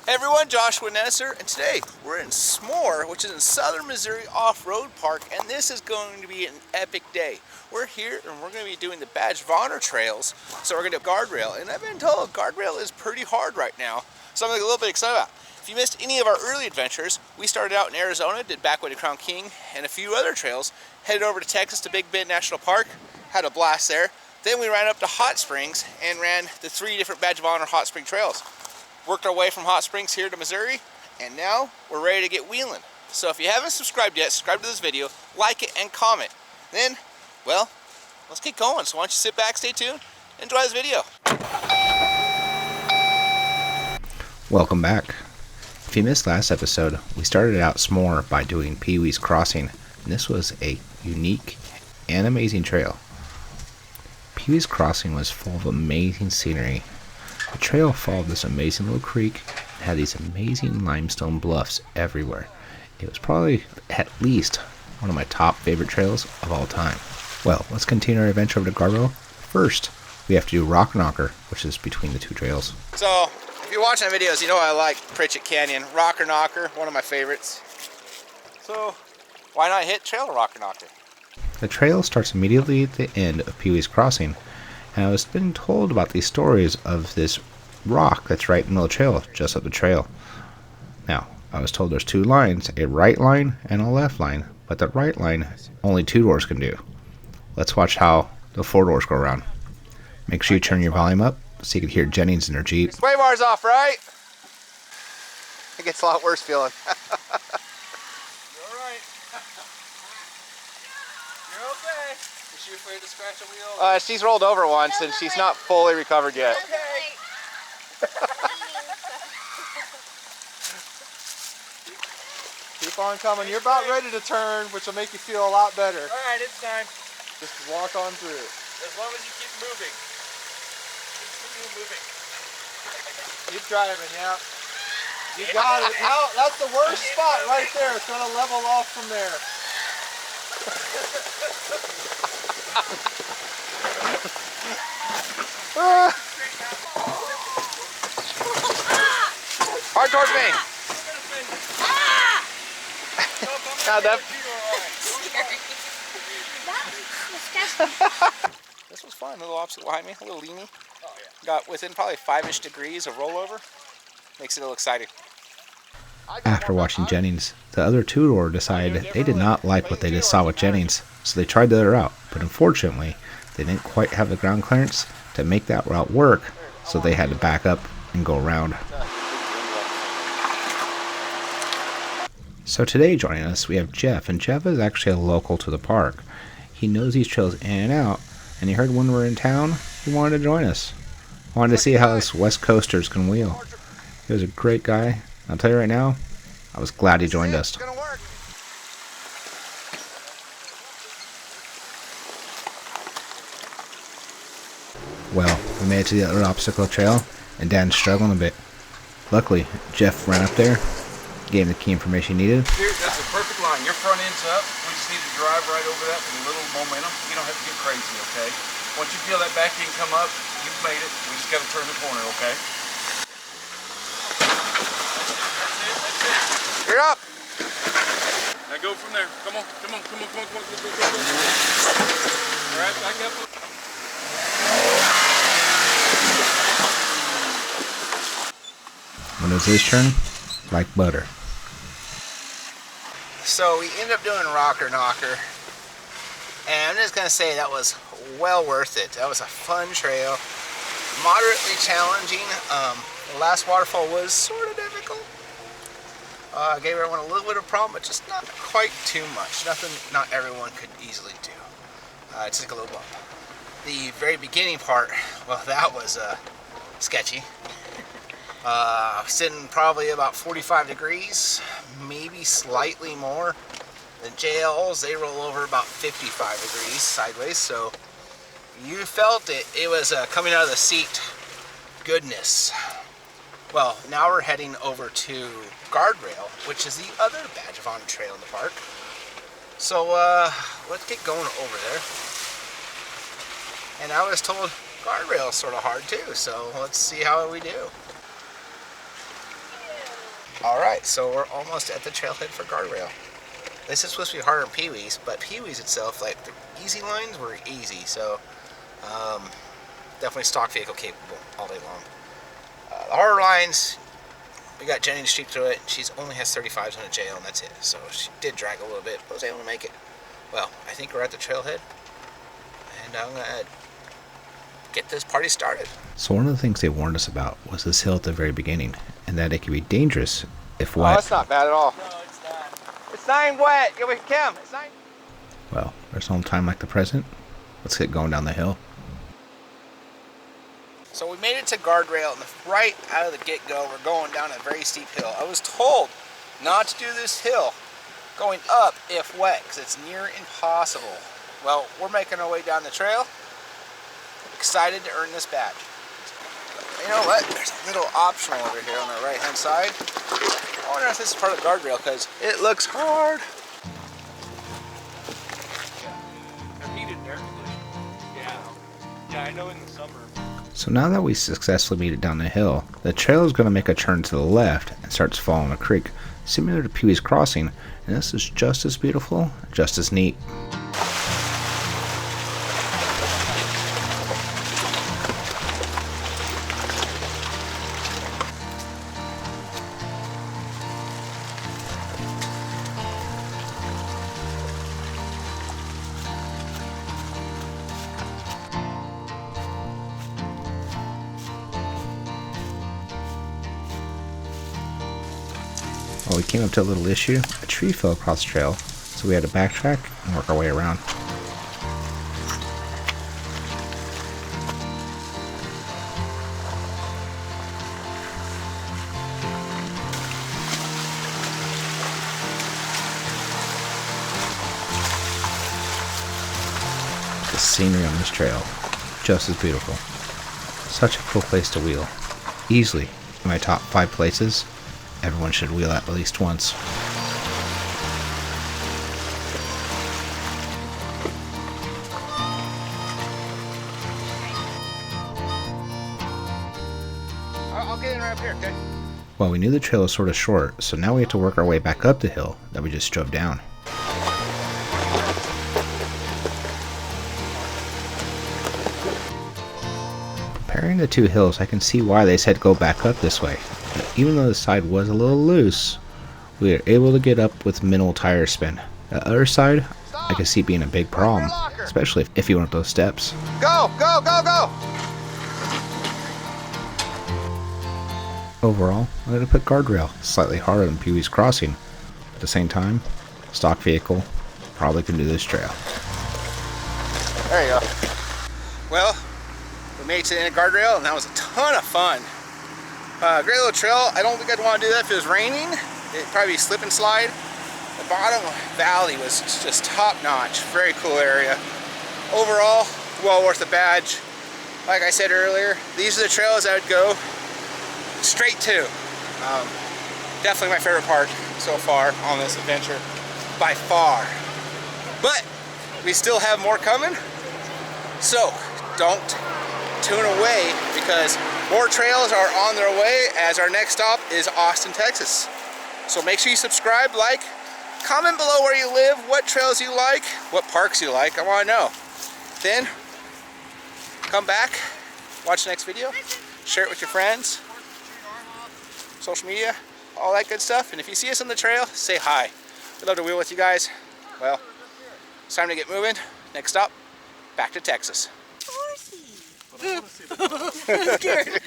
Hey everyone, Joshua Noesser, and today we're in SMORR, which is in Southern Missouri Offroad Park, and this is going to be an epic day. We're here and we're going to be doing the Badge of Honor trails, so we're going to do guardrail, and I've been told guardrail is pretty hard right now, so I'm a little bit excited about it. If you missed any of our early adventures, we started out in Arizona, did Backway to Crown King, and a few other trails, headed over to Texas to Big Bend National Park, had a blast there. Then we ran up to Hot Springs and ran the 3 different Badge of Honor hot spring trails. Worked our way from Hot Springs here to Missouri, and now we're ready to get wheeling. So if you haven't subscribed yet, subscribe to this video, like it, and comment. Then, well, let's get going. So why don't you sit back, stay tuned, enjoy this video. Welcome back. If you missed last episode, we started out SMORR by doing Pee Wee's Crossing, and this was a unique and amazing trail. Pee Wee's Crossing was full of amazing scenery. The trail followed this amazing little creek and had these amazing limestone bluffs everywhere. It was probably at least one of my top favorite trails of all time. Well, let's continue our adventure over to Guardrail. First, we have to do Rock Knocker, which is between the 2 trails. So, if you're watching my videos, you know I like Pritchett Canyon. Rocker Knocker, one of my favorites. So, why not hit Trail Rocker Knocker? The trail starts immediately at the end of Pee Wee's Crossing, and I was being told about these stories of this rock that's right in the middle of the trail, just up the trail. Now, I was told there's 2 lines, a right line and a left line, but the right line only 2 doors can do. Let's watch how the 4 doors go around. Make sure you turn your volume up so you can hear Jennings in her Jeep. Sway bars off, right? It gets a lot worse feeling. You're alright. You're okay. Is she afraid to scratch a wheel? She's rolled over once and she's not fully recovered yet. Okay. Keep on coming. You're about ready to turn, which will make you feel a lot better. Alright, it's time. Just walk on through. As long as you keep moving. Continue moving. Keep driving, yeah. You got it. No, that's the worst spot right there. It's going to level off from there. Hard towards me. This was fun. A little obstacle behind me, a little leany. Got within probably 5-ish degrees of rollover. Makes it a little exciting. After watching Jennings, the other 2-door decided they did not like what they just saw with Jennings, so they tried the other route, but unfortunately, they didn't quite have the ground clearance to make that route work, so they had to back up and go around. So today joining us, we have Jeff, and Jeff is actually a local to the park. He knows these trails in and out, and he heard when we were in town, he wanted to join us. Wanted to see how us West Coasters can wheel. He was a great guy. I'll tell you right now, I was glad he joined us. Well, we made it to the other obstacle trail, and Dan's struggling a bit. Luckily, Jeff ran up there, gave him the key information he needed. Dude, that's a perfect line. Your front end's up. We just need to drive right over that with a little momentum. You don't have to get crazy, okay? Once you feel that back end come up, you've made it. We just got to turn the corner, okay? You're up. Now go from there. Come on, come on, come on, come on, come on, come on, come on. All right, back up. When it was his turn, like butter. So we ended up doing Rocker Knocker, and I'm just going to say that was well worth it. That was a fun trail, moderately challenging. The last waterfall was sort of difficult. Gave everyone a little bit of a problem, but just not quite too much. Nothing not everyone could easily do. It took a little bump. The very beginning part, well, that was sketchy. Sitting probably about 45 degrees, maybe slightly more. The JLs, they roll over about 55 degrees sideways, so you felt it. It was coming out of the seat goodness. Well, now we're heading over to Guardrail, which is the other Badge of Honor trail in the park. So let's get going over there. And I was told guardrail is sort of hard too, so let's see how we do. Alright, so we're almost at the trailhead for guardrail. This is supposed to be harder than Pee-wee's, but Pee-wee's itself, like the easy lines were easy, so definitely stock vehicle capable all day long. The harder lines, we got Jennings Jeep through it. She only has 35s on a JL, and that's it. So she did drag a little bit, but was able to make it. Well, I think we're at the trailhead, and I'm gonna get this party started. So one of the things they warned us about was this hill at the very beginning, and that it could be dangerous if wet. Oh, that's not bad at all. No, it's not. It's not even wet. Go with Kim. It's not. Well, there's no time like the present. Let's get going down the hill. So we made it to guardrail, and right out of the get-go, we're going down a very steep hill. I was told not to do this hill going up if wet, because it's near impossible. Well, we're making our way down the trail. Excited to earn this badge. You know what? There's a little optional over here on the right-hand side. I wonder if this is part of the guardrail, because it looks hard. They're heated and air conditioned. Yeah, I know in the summer. So now that we successfully made it down the hill, the trail is going to make a turn to the left and starts following a creek, similar to Pee-wee's Crossing, and this is just as beautiful, just as neat. Well, we came up to a little issue. A tree fell across the trail, so we had to backtrack and work our way around. The scenery on this trail, just as beautiful. Such a cool place to wheel. Easily in my top 5 places. Everyone should wheel at least once. I'll get in right up here, okay? Well, we knew the trail was sort of short, so now we have to work our way back up the hill that we just drove down. Comparing the two hills, I can see why they said go back up this way. But even though the side was a little loose, we were able to get up with minimal tire spin. The other side, I could see being a big problem, especially if you went up those steps. Go, go, go, go! Overall, I'm going to put guardrail slightly harder than Pee-wee's Crossing. At the same time, stock vehicle probably can do this trail. There you go. Well, we made it to the end of guardrail, and that was a ton of fun. Great little trail. I don't think I'd want to do that if it was raining. It'd probably be slip and slide. The bottom valley was just top notch. Very cool area. Overall, well worth the badge. Like I said earlier, these are the trails I would go straight to. Definitely my favorite part so far on this adventure, by far. But we still have more coming, so don't tune away, because more trails are on their way, as our next stop is Austin, Texas. So make sure you subscribe, like, comment below where you live, what trails you like, what parks you like. I want to know. Then come back, watch the next video, share it with your friends, social media, all that good stuff. And if you see us on the trail, say hi. We'd love to wheel with you guys. Well, it's time to get moving. Next stop, back to Texas. I'm scared.